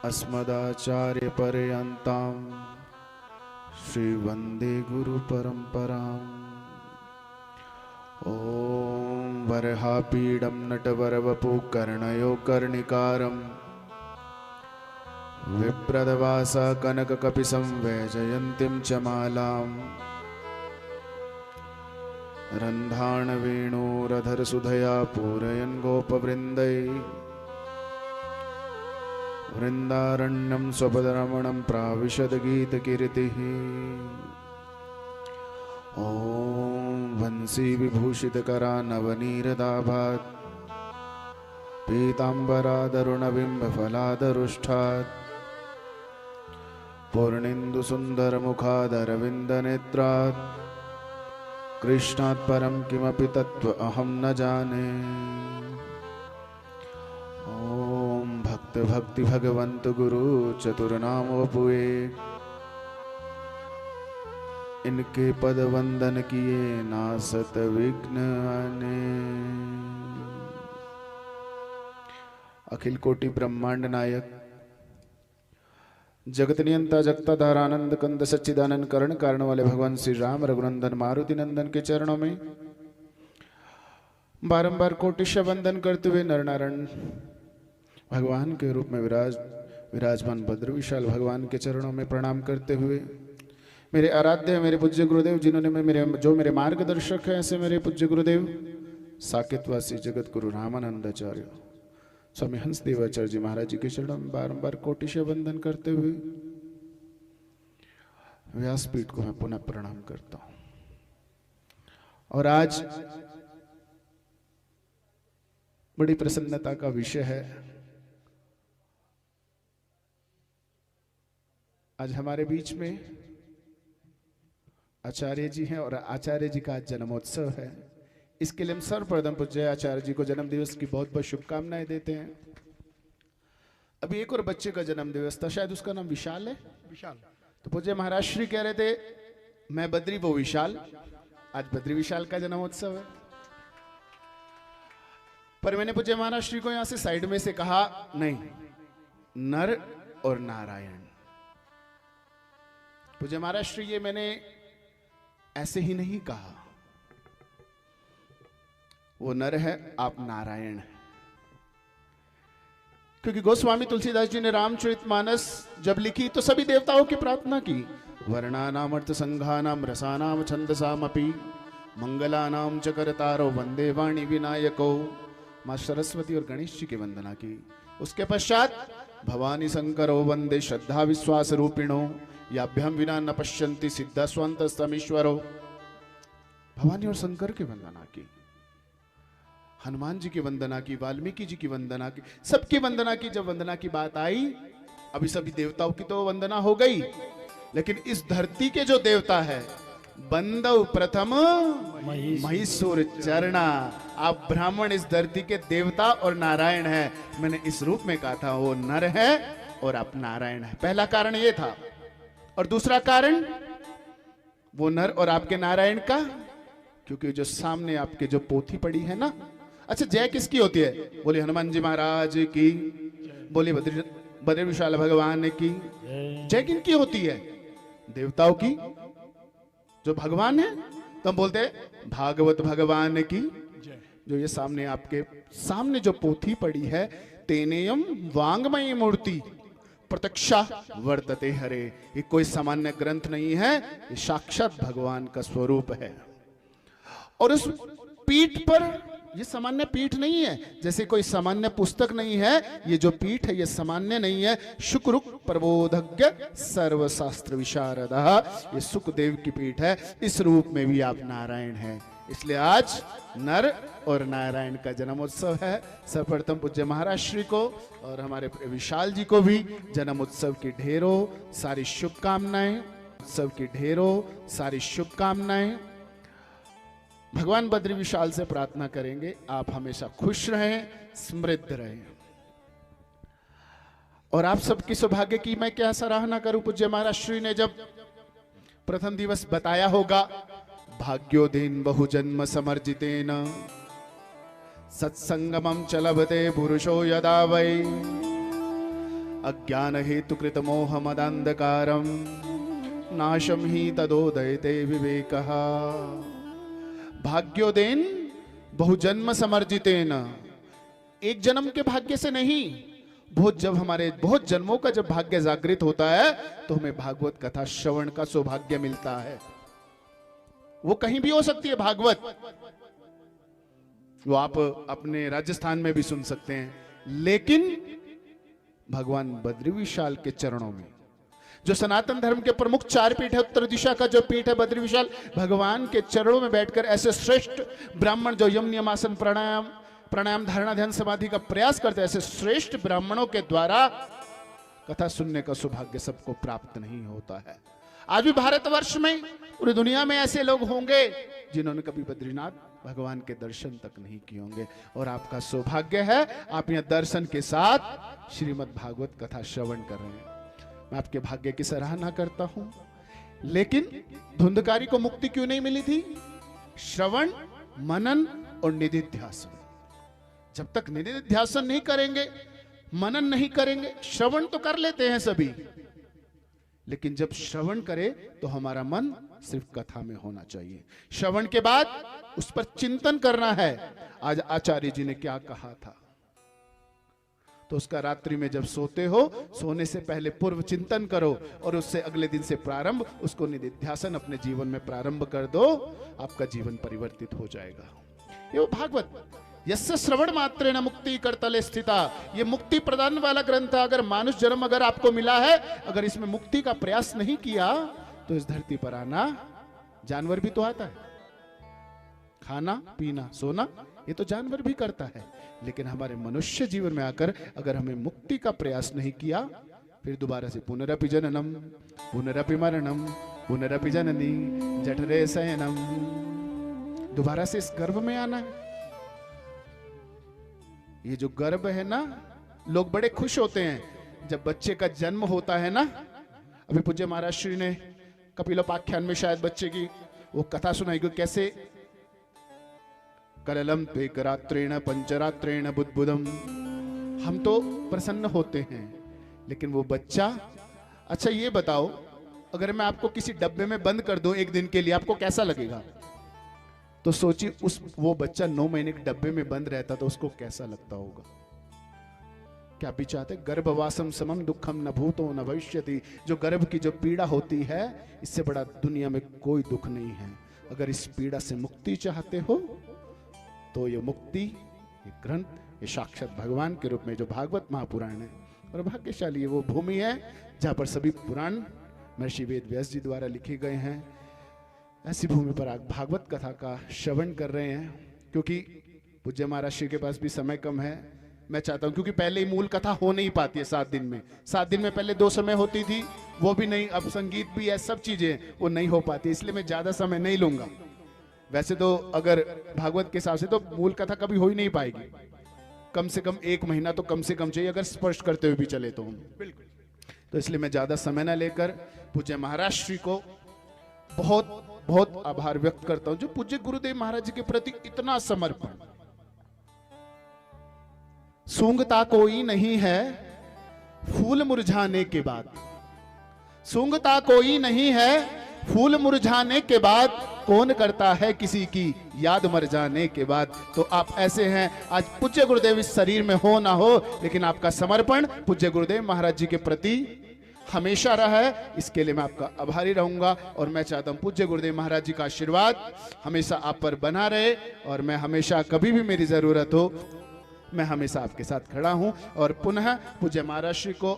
अस्मदाचार्यपर्यन्तां श्रीवन्दे गुरुपरम्पराम्। ॐ वरहापीडं नटवरवपु कर्णयो कर्णिकारं विप्रदवासा कनककपिशं वैजयन्तीं च मालाम् रन्धाणवेणोरधरसुधया पूरयन् गोपवृन्दै वृन्दारण्यं स्वपदरमणं प्राविशद्गीतकीर्तिः। ॐ वंशीविभूषितकरा नवनीरदाभात् पीताम्बरादरुणबिम्बफलादरुष्ठात् पूर्णेन्दुसुन्दरमुखादरविन्दनेत्रात् कृष्णात् परं किमपि तत्त्व अहं न जाने। ॐ भक्त भक्ति भगवंत गुरु चतुर्नामोपुए इनके पद वंदन किए नासत विघ्न आने। अखिल कोटि ब्रह्मांड नायक जगत नियंता जगता धारानंद कंद सच्चिदानंद करण कारण वाले भगवान श्री राम रघुनंदन मारुति नंदन के चरणों में बारंबार कोटिशा वंदन करते हुए नरनारायण भगवान के रूप में विराजमान भद्र विशाल भगवान के चरणों में प्रणाम करते हुए मेरे आराध्य मेरे पूज्य गुरुदेव जिन्होंने मेरे मार्गदर्शक हैं ऐसे मेरे पूज्य गुरुदेव साकेतवासी जगत गुरु रामानंदाचार्य स्वामी हंसदेवाचार्य जी महाराज जी के चरणों में बारंबार कोटिशा वंदन करते हुए व्यासपीठ को मैं पुनः प्रणाम करता हूं। और आज बड़ी प्रसन्नता का विषय है। आज हमारे बीच में आचार्य जी हैं और आचार्य जी का आज जन्मोत्सव है। इसके लिए हम सर्वप्रथम पूज्य आचार्य जी को जन्म दिवस की बहुत बहुत शुभकामनाएं देते हैं। अभी एक और बच्चे का जन्म दिवस था, शायद उसका नाम विशाल है। विशाल तो पूज्य महाराज श्री कह रहे थे मैं बद्री वो विशाल। आज बद्री विशाल का जन्मोत्सव है। पर मैंने पूज्य महाराज श्री को यहां से साइड में से कहा नहीं, नर और नारायण। पूज्य महाराज श्री ये मैंने ऐसे ही नहीं कहा, वो नर है आप नारायण है। क्योंकि गोस्वामी तुलसीदास जी ने रामचरितमानस जब लिखी तो सभी देवताओं की प्रार्थना की, वर्णानाम अर्थ संघानाम रसानाम छंदसामपि मंगलानाम च करतारो वंदे वाणी विनायको। मां सरस्वती और गणेश जी की वंदना की। उसके पश्चात भवानी शंकरो वंदे श्रद्धा विश्वास रूपिणो याभ्याम विना न पश्यन्ति सिद्धा स्वंतस्तमीश्वरो। भवानी और शंकर की वंदना की, हनुमान जी की वंदना की, वाल्मीकि जी की वंदना की, सबकी वंदना की। जब वंदना की बात आई, अभी सभी देवताओं की तो वंदना हो गई, लेकिन इस धरती के जो देवता है बंदव प्रथम महिषूर चरणा। आप ब्राह्मण इस धरती के देवता और नारायण है। मैंने इस रूप में कहा था वो नर है और आप नारायण है। पहला कारण ये था। और दूसरा कारण वो नर और आपके नारायण का, क्योंकि जो सामने आपके जो पोथी पड़ी है ना। अच्छा, जय किसकी होती है? बोले हनुमान जी महाराज की, बोले बद्री विशाल भगवान की। जय किनकी होती है? देवताओं की, जो भगवान है। तो हम बोलते हैं भागवत भगवान की। जो ये सामने आपके सामने जो पोथी पड़ी है, तेनेयम वांगमयी मूर्ति प्रत्यक्षा वर्तते हरे। ये कोई सामान्य ग्रंथ नहीं है, ये साक्षात भगवान का स्वरूप है। और उस पीठ पर, ये सामान्य पीठ नहीं है, जैसे कोई सामान्य पुस्तक नहीं है। ये जो पीठ है ये सामान्य नहीं है। शुक्रुक प्रबोधज्ञ सर्वशास्त्र विशारदः, ये सुखदेव की पीठ है। इस रूप में भी आप नारायण हैं। इसलिए आज नर और नारायण का जन्मोत्सव है। सर्वप्रथम पूज्य महाराज श्री को और हमारे विशाल जी को भी जन्मोत्सव की ढेरों सारी शुभकामनाएं। उत्सव की ढेरों सारी शुभकामनाएं। भगवान बद्री विशाल से प्रार्थना करेंगे आप हमेशा खुश रहें, समृद्ध रहें। और आप सबकी सौभाग्य की मैं क्या सराहना करूं। पूज्य महाराज श्री ने जब प्रथम दिवस बताया होगा, भाग्योदीन बहुजन्म समर्जितेन सत्संगमं च लभते पुरुषो यदा वै अज्ञान हेतु कृत मोह मदांधकारम नाशम ही तदोदयते विवेकः। भाग्योदेन बहुजन्म समर्जितेन, एक जन्म के भाग्य से नहीं, बहुत जन्मों का जब भाग्य जागृत होता है तो हमें भागवत कथा श्रवण का सौभाग्य मिलता है। वो कहीं भी हो सकती है भागवत, वो आप अपने राजस्थान में भी सुन सकते हैं, लेकिन भगवान बद्री विशाल के चरणों में, जो सनातन धर्म के प्रमुख 4 पीठ है, उत्तर दिशा का जो पीठ है बद्री विशाल, भगवान के चरणों में बैठकर ऐसे श्रेष्ठ ब्राह्मण जो यम नियमासन प्राणायाम धारणा ध्यान समाधि का प्रयास करते हैं, ऐसे श्रेष्ठ ब्राह्मणों के द्वारा कथा सुनने का सौभाग्य सबको प्राप्त नहीं होता है। आज भी भारतवर्ष में, पूरी दुनिया में ऐसे लोग होंगे जिन्होंने कभी बद्रीनाथ भगवान के दर्शन तक नहीं किए होंगे, और आपका सौभाग्य है आप यहां दर्शन के साथ श्रीमद् भागवत कथा श्रवण कर रहे हैं। मैं आपके भाग्य की सराहना करता हूं, लेकिन धुंधकारी को मुक्ति क्यों नहीं मिली थी? श्रवण, मनन और निधिध्यासन। जब तक निधिध्यासन नहीं करेंगे, मनन नहीं करेंगे, श्रवण तो कर लेते हैं सभी, लेकिन जब श्रवण करे तो हमारा मन सिर्फ कथा में होना चाहिए। श्रवण के बाद उस पर चिंतन करना है। आज आचार्य जी ने क्या कहा था, तो उसका रात्रि में जब सोते हो, सोने से पहले पूर्व चिंतन करो और उससे अगले दिन से प्रारंभ, उसको निधिध्यासन अपने जीवन में प्रारंभ कर दो, आपका जीवन परिवर्तित हो जाएगा। ये वो भागवत यस्य श्रवण मात्रेण मुक्ति करतले स्थिता, ये मुक्ति प्रदान वाला ग्रंथ है। अगर मानुष जन्म अगर आपको मिला है, अगर इसमें मुक्ति का प्रयास नहीं किया तो इस धरती पर आना, जानवर भी तो आता है, खाना पीना सोना ये तो जानवर भी करता है, लेकिन हमारे मनुष्य जीवन में आकर अगर हमें मुक्ति का प्रयास नहीं किया, फिर दोबारा से पुनरपि जननम पुनरपि मरणम पुनरपि जननी जठरे शयनम, दोबारा से इस गर्भ में आना है। ये जो गर्भ है ना, लोग बड़े खुश होते हैं जब बच्चे का जन्म होता है ना। अभी पूज्य महाराज श्री ने कपिलोपाख्यान में शायद बच्चे की वो कथा सुनाई गई, कैसे कललम पेकरात्रेण पंचरात्रेण बुद्बुदम, हम तो प्रसन्न होते हैं, लेकिन वो बच्चा, अच्छा ये बताओ, अगर मैं आपको किसी डब्बे में बंद कर दूं एक दिन के लिए, आपको कैसा लगेगा? तो सोचिए वो बच्चा 9 महीने के डब्बे में बंद रहता तो उसको कैसा लगता होगा। क्या आप भी चाहते? गर्भवासम समम दुखम न भूतो न भविष्यति, जो गर्भ की जो पीड़ा होती है, इससे बड़ा दुनिया में कोई दुख नहीं है। अगर इस पीड़ा से मुक्ति चाहते हो तो ये मुक्ति, ये ग्रंथ, ये साक्षात भगवान के रूप में जो भागवत महापुराण है, और भाग्यशाली ये वो भूमि है जहां पर सभी पुराण महर्षि वेद व्यास जी द्वारा लिखे गए हैं। ऐसी भूमि पर आप भागवत कथा का श्रवण कर रहे हैं। क्योंकि पूज्य महाराज श्री के पास भी समय कम है, मैं चाहता हूं, क्योंकि पहले ही मूल कथा हो नहीं पाती है 7 दिन में, 7 दिन में पहले 2 समय होती थी, वो भी नहीं, अब संगीत भी है, सब चीजें वो नहीं हो पाती, इसलिए मैं ज्यादा समय नहीं लूंगा। वैसे तो अगर भागवत के हिसाब से तो मूल कथा कभी हो ही नहीं पाएगी, कम से कम 1 महीना तो कम से कम चाहिए, अगर स्पर्श करते हुए भी चले तो हम बिल्कुल। तो इसलिए मैं ज्यादा समय ना लेकर पूज्य महाराज श्री को बहुत बहुत आभार व्यक्त करता हूं, जो पूज्य गुरुदेव महाराज जी के प्रति इतना समर्पण। सूंघता कोई नहीं है फूल मुरझाने के बाद, सूंघता कोई नहीं है फूल मुरझाने के बाद, कौन करता है किसी की याद मर जाने के बाद। तो आप ऐसे हैं, आज पूज्य गुरुदेव इस शरीर में हो ना हो, लेकिन आपका समर्पण पूज्य गुरुदेव महाराज जी के प्रति हमेशा रहा है, इसके लिए मैं आपका आभारी रहूंगा। और मैं चाहता हूं पूज्य गुरुदेव महाराज जी का आशीर्वाद हमेशा आप पर बना रहे, और मैं हमेशा कभी भी मेरी जरूरत हो, मैं हमेशा आपके साथ खड़ा हूं। और पुनः पूज्य महाराज श्री को